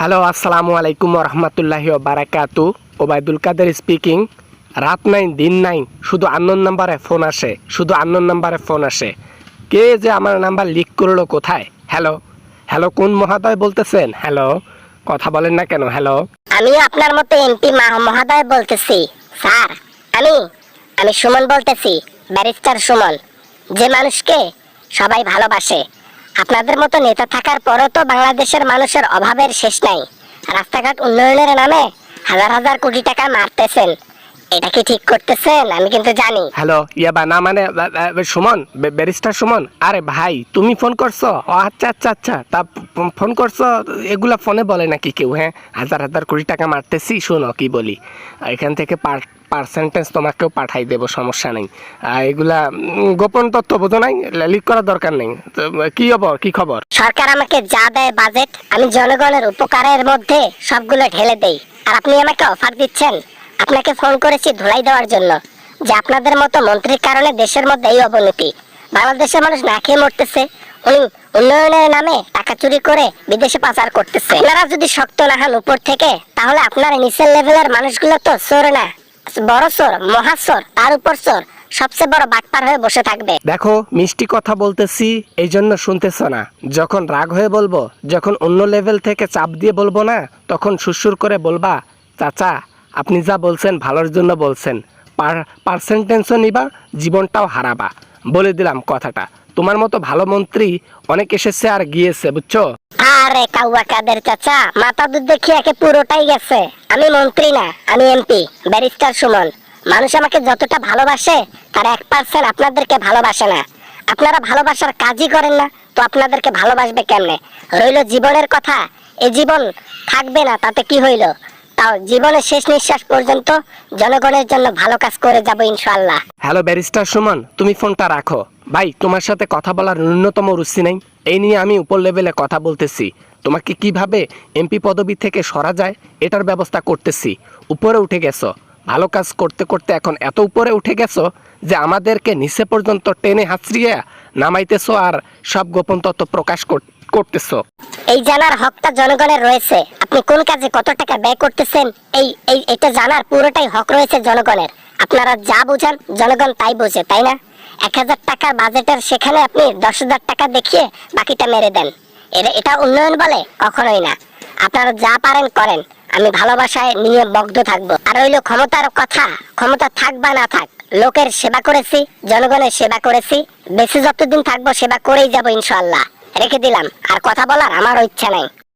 Hello, আসসালামু আলাইকুম রহমতুল্লাহি বারাকাতু। ওবায়দুল কাদের স্পিকিং। রাত নাই দিন নাই, শুধু আননোন নাম্বারে ফোন আসে। কে যে আমার নাম্বার লিক করলো কোথায়? হ্যালো হ্যালো, কোন মহাদয় বলতেছেন? হ্যালো, কথা বলেন না কেন? হ্যালো, আমি আপনার মতো এমপি মহোদয় বলতেছি স্যার। আমি আমি সুমন বলতেছি, ব্যারিস্টার সুমন, যে মানুষকে সবাই ভালোবাসে। আপনাদের মতো নেতা থাকার পরও তো বাংলাদেশের মানুষের অভাবের শেষ নাই। রাস্তাঘাট উন্নয়নের নামে হাজার হাজার কোটি টাকা মারতেছেন, এটা কি ঠিক করতেছেন? আমি কিন্তু জানি। হ্যালো ইয়াবা না মানে সুমন, ব্যারিস্টার সুমন। আরে ভাই, তুমি ফোন করছো? ও আচ্ছা আচ্ছা আচ্ছা, তা ফোন করছো? এগুলা ফোনে বলে নাকি কেউ? হ্যাঁ, হাজার হাজার কোটি টাকা মারতেছি। শোনো কি বলি, এখান থেকে পার্সেন্টেজ তোমাকেও পাঠাই দেবো, সমস্যা নেই। এগুলা গোপন তথ্য, বোঝো নাই? লিক করার দরকার নেই। কি খবর? সরকার আমাকে যা দেয় বাজেট, আমি জনগণের উপকারের মধ্যে সবগুলো ঢেলে দেই। আর আপনি আমাকে অফার দিচ্ছেন? আপনাকে ফোন করেছি ধুলাই দেওয়ার জন্য, যে আপনাদের মতো মন্ত্রীর কারণে দেশের মধ্যে এই অবনতি। বাংলাদেশের মানুষ না খেয়ে মরতেছে, উনি উন্নয়নের নামে টাকা চুরি করে বিদেশে পাচার করতেছে। আপনারা যদি শক্ত না হন উপর থেকে, তাহলে আপনারা নিচের লেভেলের মানুষগুলো তো চোর না, বড় চোর, মহাচোর, তার উপর চোর, সবচেয়ে বড় বাটপার হয়ে বসে থাকবে। দেখো, মিষ্টি কথা বলতেছি এই জন্য শুনতেছ না। যখন রাগ হয়ে বলবো, যখন অন্য লেভেল থেকে চাপ দিয়ে বলবো না, তখন সুরসুর করে বলবা, চাচা আপনি যা বলছেন ভালোর জন্য বলছেন, পার্সেন্টেজও নিবা, জীবনটাও হারাবা। বলে দিলাম কথাটা। তোমার মতো ভালো মন্ত্রী অনেক এসেছে আর গিয়েছে, বুঝছো? আরে কাউয়া কাদের চাচা, মাথা দুধ দেখি একে পুরোটাই গেছে। আমি মন্ত্রী না, আমি এমপি, ব্যারিস্টার সুমন। মানুষ আমাকে যতটা ভালোবাসে, তার 1% আপনাদেরকে ভালোবাসে না। আপনারা ভালোবাসার কাজই করেন না, তো আপনাদেরকে ভালোবাসবে কেমনে? রইল জীবনের কথা, এই জীবন থাকবে না, তাতে কি হইল? তাও জীবনের শেষ নিঃশ্বাস পর্যন্ত জনগণের জন্য ভালো কাজ করে যাব ইনশাআল্লাহ। হ্যালো ব্যারিস্টার সুমন, তুমি ফোনটা রাখো। ভাই, তোমার সাথে কথা বলার ন্যূনতম রুচি নেই। এই নিয়ে আমি উপর লেভেলে কথা বলতেছি। তোমাকে কিভাবে এমপি পদবি থেকে সরা যায় এটার ব্যবস্থা করতেছি। উপরে উঠে গেছো, ভালো কাজ করতে করতে এখন এত উপরে উঠে গেছো যে আমাদেরকে নিচে পর্যন্ত টেনে হাঁচড়িয়ে নামাইতেছো আর সব গোপন তথ্য প্রকাশ করতেছো। এই জানার হকটা জনগণের রয়েছে। আপনি কোন কাজে কত টাকা ব্যয় করতেছেন, এটা জানার পুরোটাই হক রয়েছে জনগণের। আপনারা যা বুঝান জনগণ তাই বোঝে, তাই না? 1000 টাকার বাজেটের সেখানে আপনি 10,000 টাকা দেখিয়ে বাকিটা মেরে দেন। এটা উন্নয়ন বলে? কখনোই না। আপনারা যা পারেন করেন, আমি ভালোবাসায় নিয়ে মুগ্ধ থাকবো। আর হইলো ক্ষমতার কথা, ক্ষমতা থাক বা না থাক, লোকের সেবা করেছি, জনগণের সেবা করেছি, বেশি যতদিন থাকবো সেবা করেই যাবো ইনশাআল্লাহ। রেখে দিলাম, আর কথা বলার আমারও ইচ্ছা নাই।